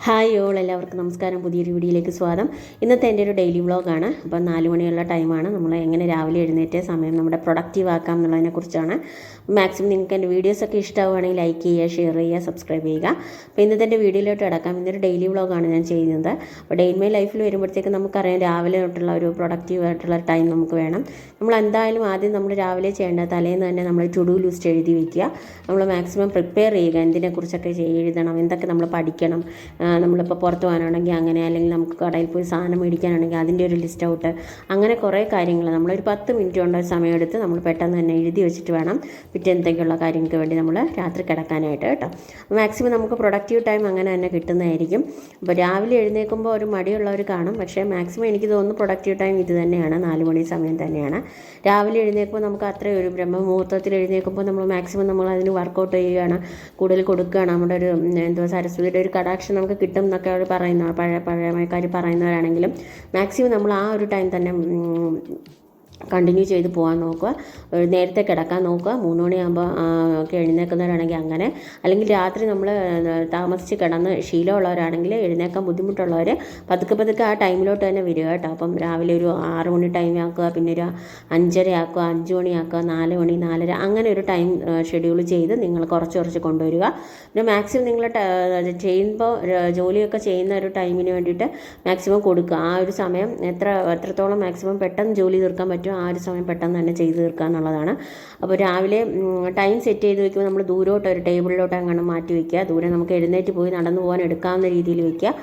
Hi all, എല്ലാവർക്കും നമസ്കാരം. പുതിയൊരു വീഡിയോയിലേക്ക് സ്വാഗതം. ഇന്നത്തെ എൻ്റെ ഒരു ഡെയിലി വ്ളോഗാണ്. അപ്പോൾ 4 മണിയുള്ള ടൈമാണ്. നമ്മൾ എങ്ങനെ രാവിലെ എഴുന്നേറ്റ് സമയം നമ്മുടെ പ്രൊഡക്റ്റീവ് ആക്കാം എന്നുള്ളതിനെക്കുറിച്ചാണ്. മാക്സിമം നിങ്ങൾക്ക് എൻ്റെ വീഡിയോസൊക്കെ ഇഷ്ടമാവുകയാണെങ്കിൽ ലൈക്ക് ചെയ്യുക, ഷെയർ ചെയ്യുക, സബ്സ്ക്രൈബ് ചെയ്യുക. അപ്പോൾ ഇന്നത്തെ എൻ്റെ വീഡിയോയിലോട്ട് കിടക്കാം. ഇന്നൊരു ഡെയിലി വ്ളോഗാണ് ഞാൻ ചെയ്യുന്നത്. അപ്പോൾ ഡെയിലി മൈ ലൈഫിൽ വരുമ്പോഴത്തേക്ക് നമുക്കറിയാം രാവിലെ തൊട്ടുള്ള ഒരു പ്രൊഡക്റ്റീവ് ആയിട്ടുള്ള ടൈം നമുക്ക് വേണം. നമ്മൾ എന്തായാലും ആദ്യം നമ്മൾ രാവിലെ ചെയ്യേണ്ട തലേന്ന് തന്നെ നമ്മൾ ടു ഡു ലിസ്റ്റ് എഴുതി വയ്ക്കുക. നമ്മൾ മാക്സിമം പ്രിപ്പയർ ചെയ്യുക. എന്തിനെക്കുറിച്ചൊക്കെ എഴുതണം, എന്തൊക്കെ നമ്മൾ പഠിക്കണം. നമ്മളിപ്പോൾ പുറത്ത് പോകാനാണെങ്കിൽ അങ്ങനെ, അല്ലെങ്കിൽ നമുക്ക് കടയിൽ പോയി സാധനം മേടിക്കാനാണെങ്കിൽ അതിൻ്റെ ഒരു ലിസ്റ്റ് ഔട്ട്, അങ്ങനെ കുറേ കാര്യങ്ങൾ നമ്മളൊരു 10 മിനിറ്റ് കൊണ്ട് സമയമെടുത്ത് നമ്മൾ പെട്ടെന്ന് തന്നെ എഴുതി വെച്ചിട്ട് വേണം പിറ്റേന്നത്തേക്കുള്ള കാര്യങ്ങൾക്ക് വേണ്ടി നമ്മൾ രാത്രി കിടക്കാനായിട്ട് കേട്ടോ. മാക്സിമം നമുക്ക് പ്രൊഡക്റ്റീവ് ടൈം അങ്ങനെ തന്നെ കിട്ടുന്നതായിരിക്കും. അപ്പോൾ രാവിലെ എഴുന്നേൽക്കുമ്പോൾ ഒരു മടിയുള്ളവർ കാണും, പക്ഷേ മാക്സിമം എനിക്ക് തോന്നുന്നു പ്രൊഡക്റ്റീവ് ടൈം ഇത് തന്നെയാണ്, 4 മണി സമയം തന്നെയാണ്. രാവിലെ എഴുന്നേൽക്കുമ്പോൾ നമുക്ക് അത്രയും ഒരു ബ്രഹ്മമുഹൂർത്തത്തിൽ എഴുന്നേൽക്കുമ്പോൾ നമ്മൾ മാക്സിമം നമ്മൾ അതിന് വർക്കൗട്ട് ചെയ്യുകയാണ്, കൂടുതൽ കൊടുക്കുകയാണ്. നമ്മുടെ ഒരു സരസ്വതിയുടെ ഒരു കടാക്ഷം നമുക്ക് കിട്ടും എന്നൊക്കെ അവർ പഴമക്കാർ പറയുന്നവരാണെങ്കിലും മാക്സിമം നമ്മൾ ആ ഒരു ടൈം തന്നെ കണ്ടിന്യൂ ചെയ്ത് പോകാൻ നോക്കുക. നേരത്തെ കിടക്കാൻ നോക്കുക. 3 മണിയാകുമ്പോൾ ഒക്കെ എഴുന്നേൽക്കുന്നവരാണെങ്കിൽ അങ്ങനെ, അല്ലെങ്കിൽ രാത്രി നമ്മൾ താമസിച്ച് കിടന്ന് ശീലമുള്ളവരാണെങ്കിൽ എഴുന്നേൽക്കാൻ ബുദ്ധിമുട്ടുള്ളവർ പതുക്കെ ആ ടൈമിലോട്ട് തന്നെ വരിക കേട്ടോ. അപ്പം രാവിലെ ഒരു 6 മണി ടൈം ആക്കുക, പിന്നെ ഒരു 5:30 ആക്കുക, 5 മണി ആക്കുക, 4 മണി, 4:30 അങ്ങനെ ഒരു ടൈം ഷെഡ്യൂൾ ചെയ്ത് നിങ്ങൾ കുറച്ച് കൊണ്ടുവരിക. പിന്നെ മാക്സിമം നിങ്ങൾ ചെയ്യുമ്പോൾ ജോലിയൊക്കെ ചെയ്യുന്ന ഒരു ടൈമിന് വേണ്ടിയിട്ട് മാക്സിമം കൊടുക്കുക. ആ ഒരു സമയം എത്രത്തോളം മാക്സിമം പെട്ടെന്ന് ജോലി തീർക്കാൻ പറ്റും ആ ഒരു സമയം പെട്ടെന്ന് തന്നെ ചെയ്ത് തീർക്കുക എന്നുള്ളതാണ്. അപ്പോൾ രാവിലെ ടൈം സെറ്റ് ചെയ്ത് വയ്ക്കുമ്പോൾ നമ്മൾ ദൂരോട്ട് ഒരു ടേബിളിലോട്ട് അങ്ങനെ മാറ്റി വയ്ക്കുക. ദൂരെ നമുക്ക് എഴുന്നേറ്റ് പോയി നടന്നു പോകാൻ എടുക്കാവുന്ന രീതിയിൽ വയ്ക്കുക.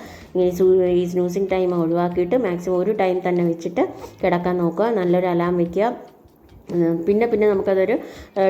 ഈ സ്നൂസിങ് ടൈം ഒഴിവാക്കിയിട്ട് മാക്സിമം ഒരു ടൈം തന്നെ വെച്ചിട്ട് കിടക്കാൻ നോക്കുക. നല്ലൊരു അലാം വയ്ക്കുക. പിന്നെ നമുക്കതൊരു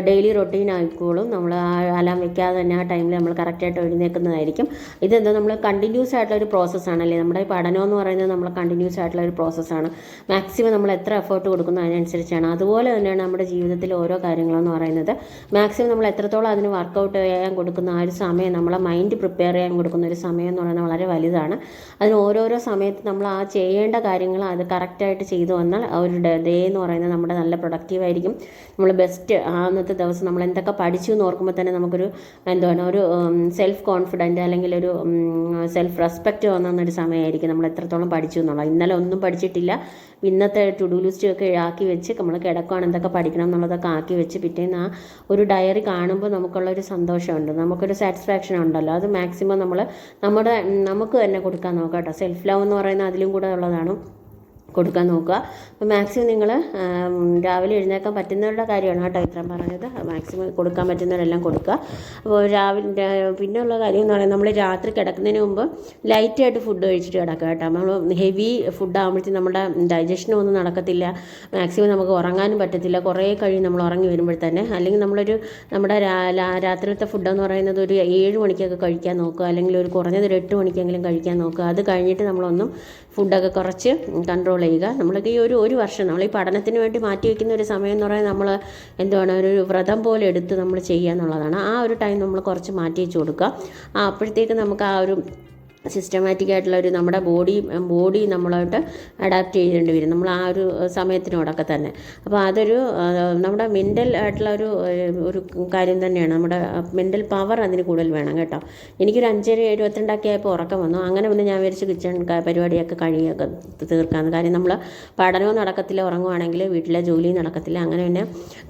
ഡെയിലി റൊട്ടീൻ ആയിക്കോളും. നമ്മൾ ആ അലാം വെക്കാതെ തന്നെ ആ ടൈമിൽ നമ്മൾ കറക്റ്റായിട്ട് എഴുന്നേൽക്കുന്നതായിരിക്കും. ഇതെന്താ നമ്മൾ കണ്ടിന്യൂസ് ആയിട്ടുള്ളൊരു പ്രോസസ്സാണല്ലേ. നമ്മുടെ ഈ പഠനം എന്ന് പറയുന്നത് നമ്മൾ കണ്ടിന്യൂസ് ആയിട്ടുള്ള ഒരു പ്രോസസ്സാണ്. മാക്സിമം നമ്മൾ എത്ര എഫേർട്ട് കൊടുക്കുന്നു അതിനനുസരിച്ചാണ്. അതുപോലെ തന്നെയാണ് നമ്മുടെ ജീവിതത്തിൽ ഓരോ കാര്യങ്ങളെന്ന് പറയുന്നത്. മാക്സിമം നമ്മൾ എത്രത്തോളം അതിന് വർക്കൗട്ട് ചെയ്യാൻ കൊടുക്കുന്ന ആ ഒരു സമയം, നമ്മളെ മൈൻഡ് പ്രിപ്പയർ ചെയ്യാൻ കൊടുക്കുന്ന ഒരു സമയം എന്ന് പറയുന്നത് വളരെ വലുതാണ്. അതിന് ഓരോരോ സമയത്ത് നമ്മൾ ആ ചെയ്യേണ്ട കാര്യങ്ങൾ അത് കറക്റ്റായിട്ട് ചെയ്തു വന്നാൽ ആ ഒരു ഡേ എന്ന് പറയുന്നത് നമ്മുടെ നല്ല പ്രൊഡക്റ്റീവ് ആയിരിക്കും. നമ്മൾ ബെസ്റ്റ് അന്നത്തെ ദിവസം നമ്മൾ എന്തൊക്കെ പഠിച്ചു എന്ന് ഓർക്കുമ്പോൾ തന്നെ നമുക്കൊരു ഒരു സെൽഫ് കോൺഫിഡൻറ്റ് അല്ലെങ്കിൽ ഒരു സെൽഫ് റെസ്പെക്റ്റ് തോന്നുന്നൊരു സമയമായിരിക്കും. നമ്മൾ എത്രത്തോളം പഠിച്ചു എന്നുള്ളത്. ഇന്നലെ ഒന്നും പഠിച്ചിട്ടില്ല, ഇന്നത്തെ ടു ഡു ലിസ്റ്റ് ഒക്കെ ആക്കി വെച്ച് നമ്മൾ കിടക്കുകയാണ്, എന്തൊക്കെ പഠിക്കണം എന്നുള്ളതൊക്കെ ആക്കി വെച്ച് പിറ്റേന്ന് ആ ഒരു ഡയറി കാണുമ്പോൾ നമുക്കുള്ളൊരു സന്തോഷമുണ്ട്, നമുക്കൊരു സാറ്റിസ്ഫാക്ഷൻ ഉണ്ടല്ലോ. അത് മാക്സിമം നമുക്ക് തന്നെ കൊടുക്കാൻ നോക്കാം കേട്ടോ. സെൽഫ് ലവ് എന്ന് പറയുന്നത് അതിലും കൂടെ ഉള്ളതാണ്, കൊടുക്കാൻ നോക്കുക. അപ്പോൾ മാക്സിമം നിങ്ങൾ രാവിലെ എഴുന്നേൽക്കാൻ പറ്റുന്നവരുടെ കാര്യമാണ് കേട്ടോ ഇത്രയും പറഞ്ഞത്. മാക്സിമം കൊടുക്കാൻ പറ്റുന്നവരെല്ലാം കൊടുക്കുക. അപ്പോൾ രാവിലെ പിന്നെയുള്ള കാര്യം എന്ന് പറയുന്നത് നമ്മൾ രാത്രി കിടക്കുന്നതിന് മുമ്പ് ലൈറ്റായിട്ട് ഫുഡ് കഴിച്ചിട്ട് കിടക്കുക കേട്ടോ. നമ്മൾ ഹെവി ഫുഡ് ആകുമ്പോഴത്തേക്കും നമ്മുടെ ഡൈജഷനും ഒന്നും നടക്കത്തില്ല, മാക്സിമം നമുക്ക് ഉറങ്ങാനും പറ്റത്തില്ല. കുറേ കഴിയും നമ്മൾ ഉറങ്ങി വരുമ്പോൾ തന്നെ. അല്ലെങ്കിൽ നമ്മുടെ രാത്രിയിലത്തെ ഫുഡെന്ന് പറയുന്നത് ഒരു 7 മണിക്കൊക്കെ കഴിക്കാൻ നോക്കുക, അല്ലെങ്കിൽ ഒരു കുറഞ്ഞത് ഒരു 8 മണിക്കെങ്കിലും കഴിക്കാൻ നോക്കുക. അത് കഴിഞ്ഞിട്ട് നമ്മളൊന്നും ഫുഡൊക്കെ കുറച്ച് കൺട്രോൾ ചെയ്യുക. നമ്മളൊക്കെ ഈ ഒരു വർഷം നമ്മൾ ഈ പഠനത്തിന് വേണ്ടി മാറ്റി വയ്ക്കുന്ന ഒരു സമയം എന്ന് പറയുന്നത് നമ്മൾ ഒരു വ്രതം പോലെ എടുത്ത് നമ്മൾ ചെയ്യുക എന്നുള്ളതാണ്. ആ ഒരു ടൈം നമ്മൾ കുറച്ച് മാറ്റി വെച്ച് കൊടുക്കുക. അപ്പോഴത്തേക്ക് നമുക്ക് ആ ഒരു സിസ്റ്റമാറ്റിക് ആയിട്ടുള്ള ഒരു നമ്മുടെ ബോഡി നമ്മളായിട്ട് അഡാപ്റ്റ് ചെയ്യേണ്ടി വരും നമ്മൾ ആ ഒരു സമയത്തിനോടൊക്കെ തന്നെ. അപ്പോൾ അതൊരു നമ്മുടെ മെൻ്റൽ ആയിട്ടുള്ള ഒരു കാര്യം തന്നെയാണ്. നമ്മുടെ മെൻ്റൽ പവർ അതിന് കൂടുതൽ വേണം കേട്ടോ. എനിക്കൊരു 5:22 ആയപ്പോൾ ഉറക്കം വന്നു. അങ്ങനെ പിന്നെ ഞാൻ വിചാരിച്ച് കിച്ചൺ പരിപാടിയൊക്കെ തീർക്കാമെന്ന്. കാര്യം നമ്മൾ പഠനവും നടക്കത്തില്ല, ഉറങ്ങുവാണെങ്കിൽ വീട്ടിലെ ജോലിയും നടക്കത്തില്ല. അങ്ങനെ പിന്നെ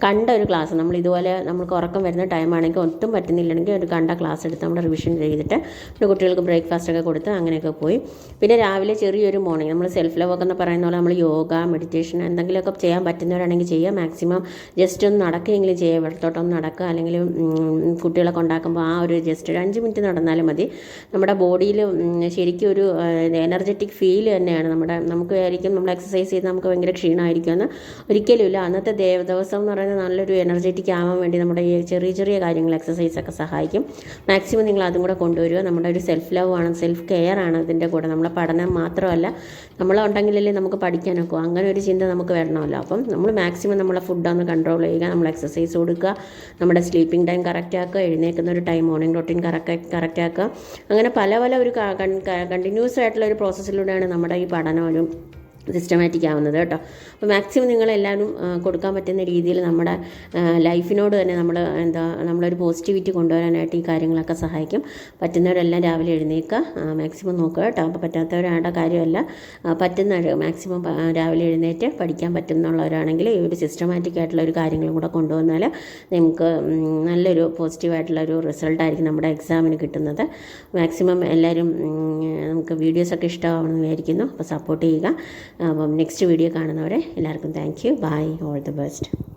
കണ്ട ഒരു ക്ലാസ് നമ്മൾ ഇതുപോലെ നമുക്ക് ഉറക്കം വരുന്ന ടൈമാണെങ്കിൽ ഒട്ടും പറ്റുന്നില്ലെങ്കിൽ ഒരു കണ്ട ക്ലാസ് എടുത്ത് നമ്മുടെ റിവിഷൻ ചെയ്തിട്ട് പിന്നെ കുട്ടികൾക്ക് ബ്രേക്ക്ഫാസ്റ്റൊക്കെ കൊടുത്ത് അങ്ങനെയൊക്കെ പോയി. പിന്നെ രാവിലെ ചെറിയൊരു മോർണിംഗ് നമ്മൾ സെൽഫ് ലവ് ഒക്കെ എന്ന് പറയുന്ന പോലെ നമ്മൾ യോഗ, മെഡിറ്റേഷൻ എന്തെങ്കിലുമൊക്കെ ചെയ്യാൻ പറ്റുന്നവരാണെങ്കിൽ ചെയ്യുക. മാക്സിമം ജസ്റ്റ് ഒന്ന് നടക്കുകയെങ്കിലും ചെയ്യുക, ഇവിടത്തോട്ടൊന്ന് നടക്കുക. അല്ലെങ്കിൽ കുട്ടികളൊക്കെ ഉണ്ടാക്കുമ്പോൾ ആ ഒരു ജസ്റ്റ് ഒരു 5 മിനിറ്റ് നടന്നാലും മതി. നമ്മുടെ ബോഡിയിൽ ശരിക്കും ഒരു എനർജറ്റിക് ഫീൽ തന്നെയാണ്. നമുക്ക് ആയിരിക്കും നമ്മൾ എക്സസൈസ് ചെയ്ത് നമുക്ക് ഭയങ്കര ക്ഷീണമായിരിക്കുമെന്ന് ഒരിക്കലുമില്ല. അന്നത്തെ ദിവസം എന്ന് പറയുന്നത് നല്ലൊരു എനർജറ്റിക് ആവാൻ വേണ്ടി നമ്മുടെ ഈ ചെറിയ കാര്യങ്ങൾ എക്സസൈസൊക്കെ സഹായിക്കും. മാക്സിമം നിങ്ങൾ അതും കൂടെ കൊണ്ടുവരിക. നമ്മുടെ ഒരു സെൽഫ് ലവ് ആണ്, സെൽഫ് കെയർ ആണ് ഇതിൻ്റെ കൂടെ. നമ്മളെ പഠനം മാത്രമല്ല, നമ്മളുണ്ടെങ്കിലല്ലേ നമുക്ക് പഠിക്കാനൊക്കെ, അങ്ങനെ ഒരു ചിന്ത നമുക്ക് വരണമല്ലോ. അപ്പം നമ്മൾ മാക്സിമം നമ്മളെ ഫുഡൊന്ന് കൺട്രോൾ ചെയ്യുക, നമ്മൾ എക്സസൈസ് കൊടുക്കുക, നമ്മുടെ സ്ലീപ്പിംഗ് ടൈം കറക്റ്റ് ആക്കുക, എഴുന്നേൽക്കുന്ന ഒരു ടൈം മോർണിംഗ് റൊട്ടീൻ കറക്റ്റ് ആക്കുക. അങ്ങനെ പല ഒരു കണ്ടിന്യൂസ് ആയിട്ടുള്ള ഒരു പ്രോസസ്സിലൂടെയാണ് നമ്മുടെ ഈ പഠനം ഒരു സിസ്റ്റമാറ്റിക് ആവുന്നത് കേട്ടോ. അപ്പോൾ മാക്സിമം നിങ്ങളെല്ലാവരും കൊടുക്കാൻ പറ്റുന്ന രീതിയിൽ നമ്മുടെ ലൈഫിനോട് തന്നെ നമ്മളൊരു പോസിറ്റിവിറ്റി കൊണ്ടുവരാനായിട്ട് ഈ കാര്യങ്ങളൊക്കെ സഹായിക്കും. പറ്റുന്നവരെല്ലാം രാവിലെ എഴുന്നേൽക്കുക, മാക്സിമം നോക്കുക കേട്ടോ. അപ്പോൾ പറ്റാത്തവരാണ്ട കാര്യമല്ല, പറ്റുന്ന മാക്സിമം രാവിലെ എഴുന്നേറ്റ് പഠിക്കാൻ പറ്റുന്നുള്ളവരാണെങ്കിൽ ഈ ഒരു സിസ്റ്റമാറ്റിക് ആയിട്ടുള്ള ഒരു കാര്യങ്ങളും കൂടെ കൊണ്ടുവന്നാൽ നമുക്ക് നല്ലൊരു പോസിറ്റീവായിട്ടുള്ളൊരു റിസൾട്ടായിരിക്കും നമ്മുടെ എക്സാമിന് കിട്ടുന്നത്. മാക്സിമം എല്ലാവരും നമുക്ക് വീഡിയോസൊക്കെ ഇഷ്ടമാവണമെന്ന് വിചാരിക്കുന്നു. അപ്പോൾ സപ്പോർട്ട് ചെയ്യുക. അപ്പം നെക്സ്റ്റ് വീഡിയോ കാണുന്നവരെ എല്ലാവർക്കും thank you. Bye. All the best.